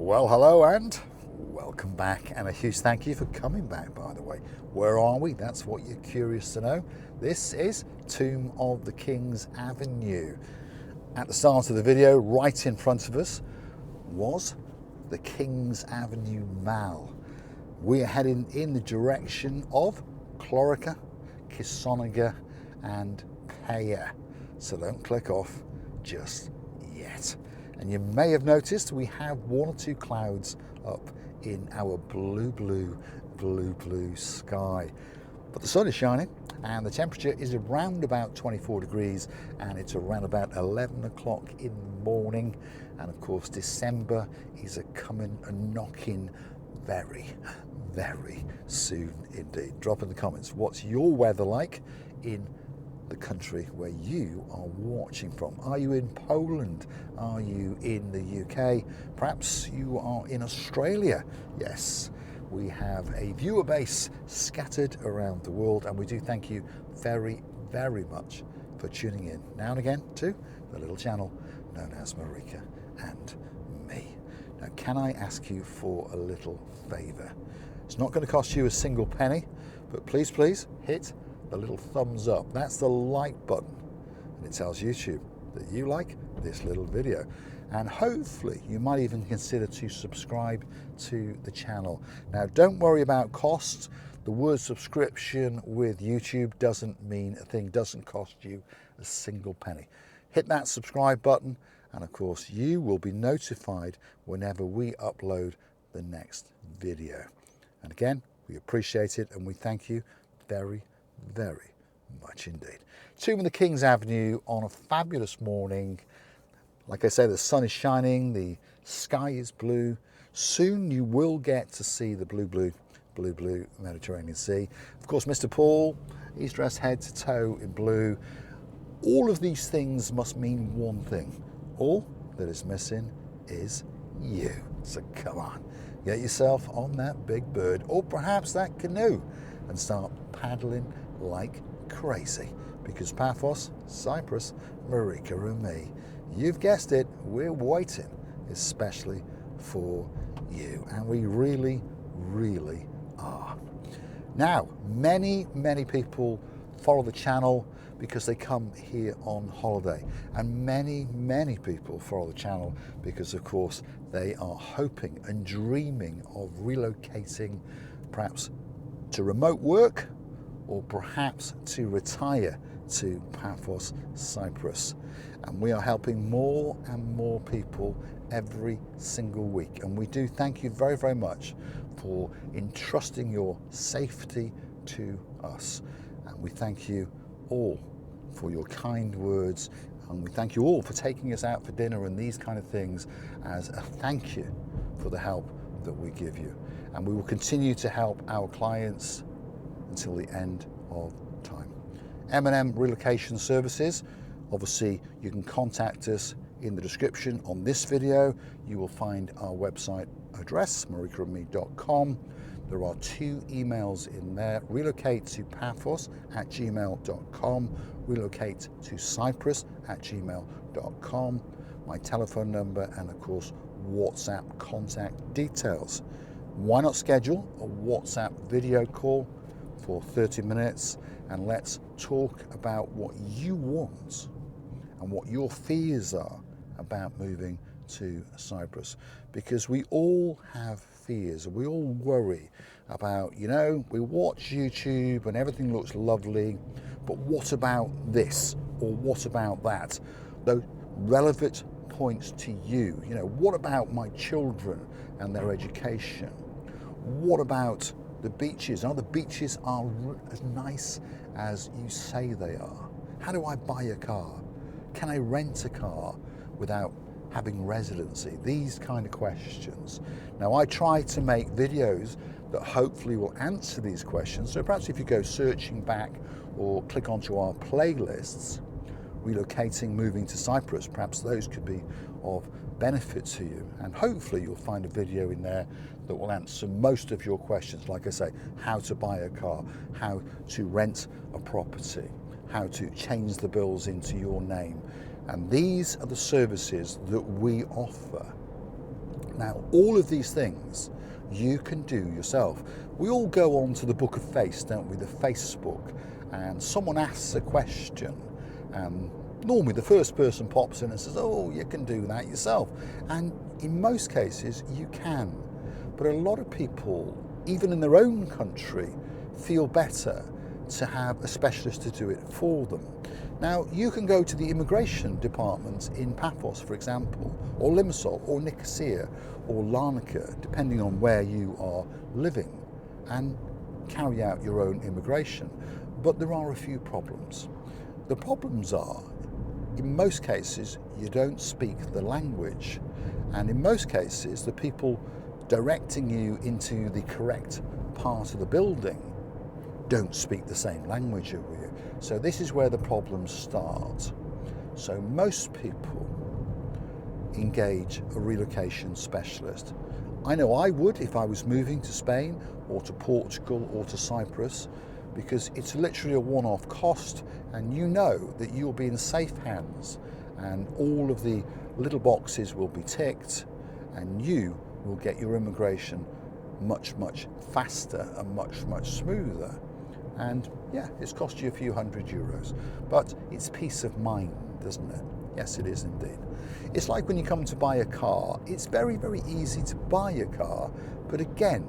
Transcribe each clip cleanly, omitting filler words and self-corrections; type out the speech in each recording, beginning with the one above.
Well, hello and welcome back, and a huge thank you for coming back, by the way. Where are we? That's what you're curious to know. This is Tomb of the Kings Avenue. At the start of the video, right in front of us was the Kings Avenue Mall. We are heading in the direction of Clorica, Kissonegra and Paphos. So don't click off just yet. And you may have noticed we have one or two clouds up in our blue sky. But the sun is shining and the temperature is around about 24 degrees and it's around about 11 o'clock in the morning. And of course, December is a coming and knocking very soon indeed. Drop in the comments, what's your weather like in the country where you are watching from? Are you in Poland? Are you in the UK? Perhaps you are in Australia. Yes, we have a viewer base scattered around the world, and we do thank you very much for tuning in now and again to the little channel known as Marika and Me. Now, can I ask you for a little favour? It's not going to cost you a single penny, but please hit the little thumbs up. That's the like button, and it tells YouTube that you like this little video. And hopefully you might even consider to subscribe to the channel. Now, don't worry about costs. The word subscription with YouTube doesn't mean a thing, doesn't cost you a single penny. Hit that subscribe button, and of course you will be notified whenever we upload the next video. And again, we appreciate it and we thank you very much indeed. Tomb of the Kings Avenue on a fabulous morning. Like I say, the sun is shining, the sky is blue. Soon you will get to see the blue Mediterranean Sea. Of course, Mr. Paul, he's dressed head to toe in blue. All of these things must mean one thing. All that is missing is you. So come on, get yourself on that big bird, or perhaps that canoe, and start paddling like crazy, because Paphos Cyprus, Marika and Me, you've guessed it, we're waiting especially for you, and we really are. Now, many people follow the channel because they come here on holiday, and many people follow the channel because of course they are hoping and dreaming of relocating, perhaps to remote work, or perhaps to retire to Paphos Cyprus. And we are helping more and more people every single week. And we do thank you very much for entrusting your safety to us. And we thank you all for your kind words. And we thank you all for taking us out for dinner and these kind of things as a thank you for the help that we give you. And we will continue to help our clients until the end of time. M&M Relocation Services, obviously you can contact us in the description on this video. You will find our website address, marikaandme.com. There are two emails in there, relocatetoPaphos@gmail.com, relocatetoCyprus@gmail.com, my telephone number, and of course WhatsApp contact details. Why not schedule a WhatsApp video call for 30 minutes and let's talk about what you want and what your fears are about moving to Cyprus, because we all have fears. We all worry about, you know, we watch YouTube and everything looks lovely, but what about this or what about that? Those relevant points to you. You know, what about my children and their education? What about the beaches? Are the beaches as nice as you say they are? How do I buy a car? Can I rent a car without having residency? These kind of questions. Now, I try to make videos that hopefully will answer these questions. So perhaps if you go searching back or click onto our playlists, relocating, moving to Cyprus, perhaps those could be of benefit to you, and hopefully you'll find a video in there that will answer most of your questions. Like I say, how to buy a car, how to rent a property, how to change the bills into your name. And these are the services that we offer. Now, all of these things you can do yourself. We all go on to the Book of Face, don't we, the Facebook, and someone asks a question, and normally the first person pops in and says, oh, you can do that yourself. And in most cases, you can. But a lot of people, even in their own country, feel better to have a specialist to do it for them. Now, you can go to the immigration department in Paphos, for example, or Limassol, or Nicosia, or Larnaca, depending on where you are living, and carry out your own immigration. But there are a few problems. The problems are, in most cases, you don't speak the language. And in most cases, the people directing you into the correct part of the building don't speak the same language as you. So this is where the problems start. So most people engage a relocation specialist. I know I would if I was moving to Spain or to Portugal or to Cyprus, because it's literally a one-off cost, and you know that you'll be in safe hands and all of the little boxes will be ticked and you will get your immigration much, much faster and much, much smoother. And yeah, it's cost you a few €100, but it's peace of mind, doesn't it? Yes, it is indeed. It's like when you come to buy a car, it's very, very easy to buy a car, but again,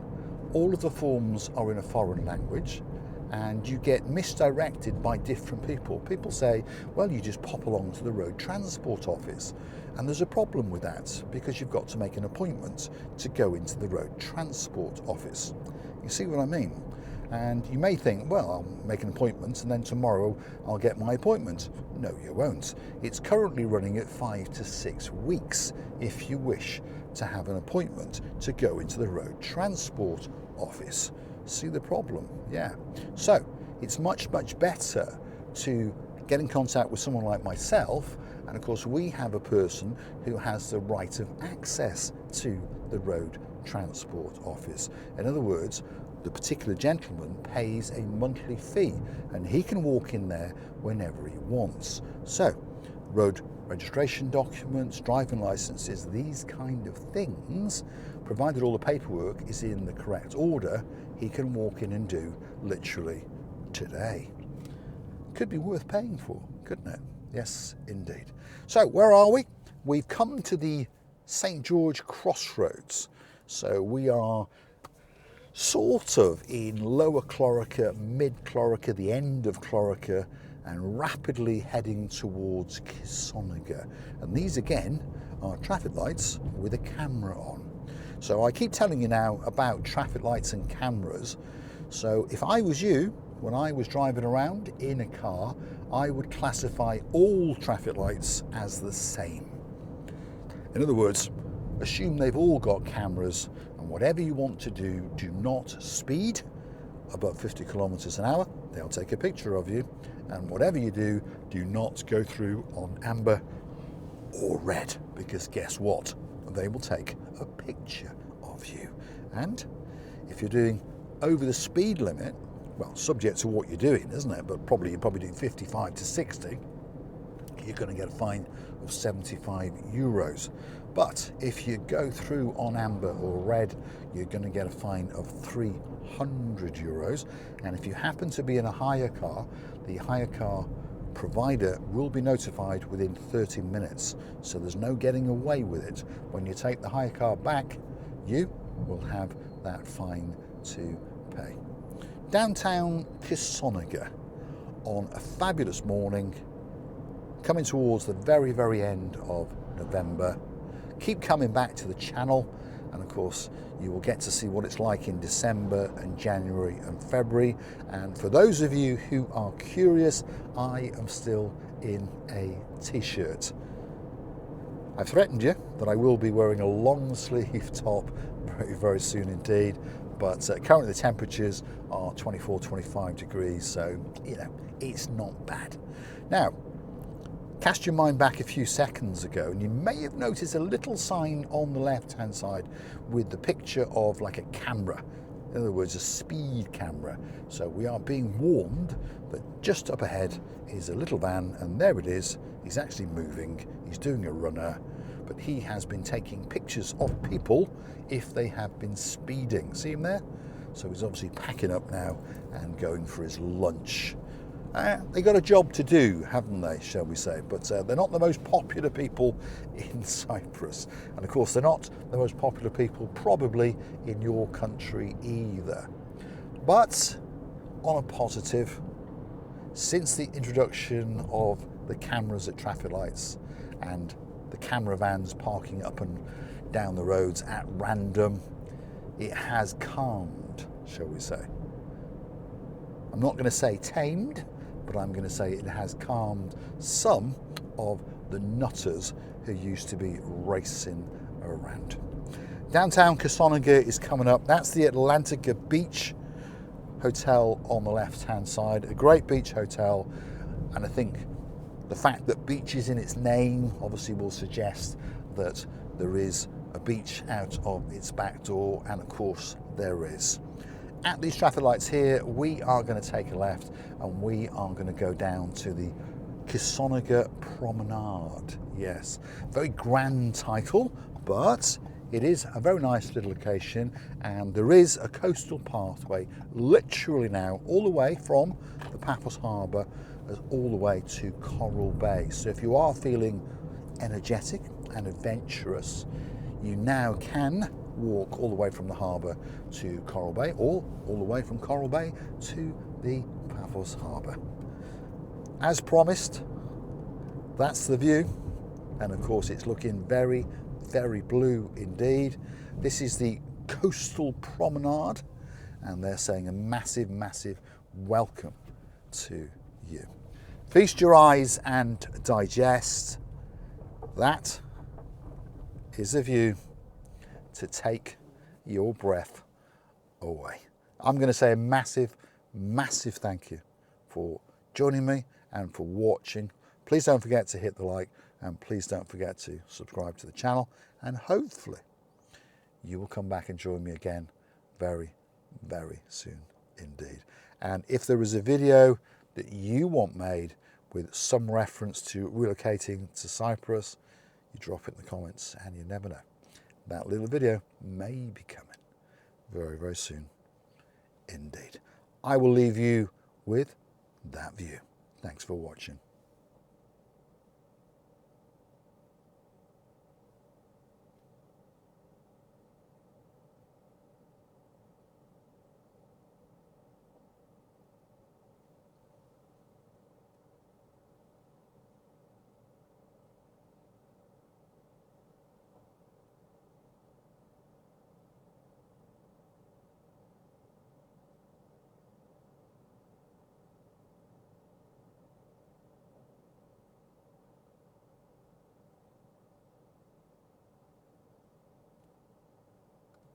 all of the forms are in a foreign language and you get misdirected by different people. People say, well, you just pop along to the road transport office. And there's a problem with that because you've got to make an appointment to go into the road transport office. You see what I mean? And you may think, well, I'll make an appointment and then tomorrow I'll get my appointment. No, you won't. It's currently running at 5 to 6 weeks if you wish to have an appointment to go into the road transport office. See the problem? Yeah. So it's much, much better to get in contact with someone like myself. And of course, we have a person who has the right of access to the road transport office. In other words, the particular gentleman pays a monthly fee and he can walk in there whenever he wants. So, road registration documents, driving licenses, these kind of things, provided all the paperwork is in the correct order, he can walk in and do literally today. Could be worth paying for, couldn't it? Yes, indeed. So, where are we? We've come to the St. George Crossroads. So we are sort of in Lower Clorica, Mid Clorica, the end of Clorica, and rapidly heading towards Kissonegra. And these again are traffic lights with a camera on. So I keep telling you now about traffic lights and cameras. So if I was you, when I was driving around in a car, I would classify all traffic lights as the same. In other words, assume they've all got cameras, and whatever you want to do, do not speed above 50 kilometers an hour. They'll take a picture of you. And whatever you do, do not go through on amber or red, because guess what? They will take a picture of you. And if you're doing over the speed limit, well, subject to what you're doing, isn't it? But you're probably doing 55 to 60, you're going to get a fine of €75. But if you go through on amber or red, you're going to get a fine of €300. And if you happen to be in a hire car, the hire car provider will be notified within 30 minutes. So there's no getting away with it. When you take the hire car back, you will have that fine to pay. Downtown Kissonegra on a fabulous morning, coming towards the very, very end of November. Keep coming back to the channel, and of course you will get to see what it's like in December and January and February. And for those of you who are curious, I am still in a t-shirt. I've threatened you that I will be wearing a long sleeve top very, very soon indeed, but currently the temperatures are 24, 25 degrees, so you know, it's not bad. Now, cast your mind back a few seconds ago and you may have noticed a little sign on the left hand side with the picture of like a camera. In other words, a speed camera. So we are being warned that just up ahead is a little van, and there it is. He's actually moving. He's doing a runner. But but he has been taking pictures of people if they have been speeding. See him there? So he's obviously packing up now and going for his lunch. They got a job to do, haven't they, shall we say? But they're not the most popular people in Cyprus. And of course, they're not the most popular people probably in your country either. But on a positive, since the introduction of the cameras at traffic lights and the camera vans parking up and down the roads at random, it has calmed, shall we say. I'm not going to say tamed, but I'm going to say it has calmed some of the nutters who used to be racing around. Downtown Kissonegra is coming up. That's the Atlantica Beach Hotel on the left-hand side. A great beach hotel, and I think the fact that beach is in its name obviously will suggest that there is a beach out of its back door, and of course there is. At these traffic lights here, we are going to take a left and we are going to go down to the Kissonegra Promenade. Yes, very grand title, but it is a very nice little location, and there is a coastal pathway literally now all the way from the Paphos harbour all the way to Coral Bay. So if you are feeling energetic and adventurous, you now can walk all the way from the harbour to Coral Bay, or all the way from Coral Bay to the Paphos harbour. As promised, that's the view, and of course it's looking very, very blue indeed. This is the coastal promenade, and they're saying a massive, massive welcome to you. Feast your eyes and digest. That is a view to take your breath away. I'm going to say a massive, massive thank you for joining me and for watching. Please don't forget to hit the like, and please don't forget to subscribe to the channel, and hopefully you will come back and join me again very, very soon indeed. And if there is a video that you want made with some reference to relocating to Cyprus, you drop it in the comments, and you never know, that little video may be coming very, very soon indeed. I will leave you with that view. Thanks for watching.